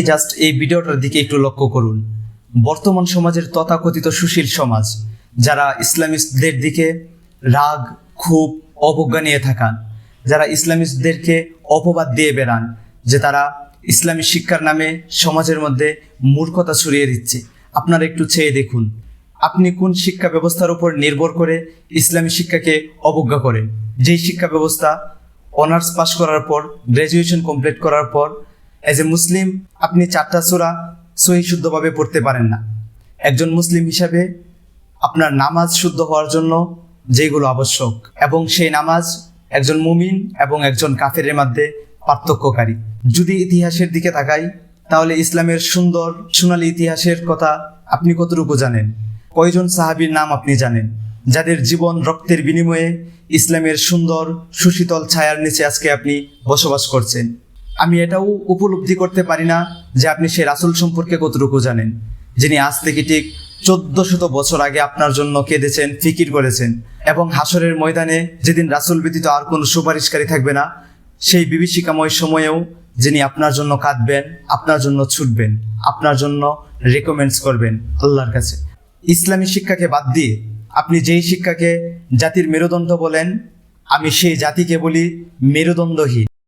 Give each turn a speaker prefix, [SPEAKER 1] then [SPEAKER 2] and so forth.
[SPEAKER 1] Just এই ভিডিওটার দিকে একটু লক্ষ্য করুন। বর্তমান সমাজের তথাকথিত সুশীল সমাজ যারা ইসলামিস্টদের দিকে রাগ, ক্ষোভ, অবজ্ঞা নিয়ে থাকান, যারা ইসলামিস্টদেরকে অপবাদ দিয়ে বেড়ান যে তারা ইসলামী শিক্ষার নামে সমাজের মধ্যে মূর্খতা ছড়িয়ে দিচ্ছে, আপনারা একটু চেয়ে দেখুন আপনি কোন শিক্ষা ব্যবস্থার উপর নির্ভর করে ইসলামী শিক্ষাকে অবজ্ঞা করেন। যেই শিক্ষা ব্যবস্থা অনার্স পাশ করার পর, গ্র্যাজুয়েশন কমপ্লিট করার পর অ্যাজ এ মুসলিম আপনি 4টা সূরা সহি শুদ্ধভাবে পড়তে পারেন না। একজন মুসলিম হিসাবে আপনার নামাজ শুদ্ধ হওয়ার জন্য যেগুলো আবশ্যক, এবং সেই নামাজ একজন মুমিন এবং একজন কাফেরের মধ্যে পার্থক্যকারী। যদি ইতিহাসের দিকে তাকাই তাহলে ইসলামের সুন্দর সোনালী ইতিহাসের কথা আপনি কতটুকু জানেন? কয়জন সাহাবীর নাম আপনি জানেন যাদের জীবন রক্তের বিনিময়ে ইসলামের সুন্দর সুশীতল ছায়ার নিচে আজকে আপনি বসবাস করছেন? আমি এটাও উপলব্ধি করতে পারি না যে আপনি সেই রাসূল সম্পর্কে কতটুকু জানেন, যিনি আজ থেকে ঠিক 1400 বছর আগে আপনার জন্য কেঁদেছেন, ফিকির করেছেন, এবং হাসরের ময়দানে যেদিন রাসূল ব্যতীত আর কোনো সুপারিশকারী থাকবে না, সেই বিভীষিকাময় সময়েও যিনি আপনার জন্য কাঁদবেন, আপনার জন্য ছুটবেন, আপনার জন্য রেকমেন্ডস করবেন আল্লাহর কাছে। ইসলামী শিক্ষাকে বাদ দিয়ে আপনি যেই শিক্ষাকে জাতির মেরুদণ্ড বলেন, আমি সেই জাতিকে বলি মেরুদণ্ডহীন।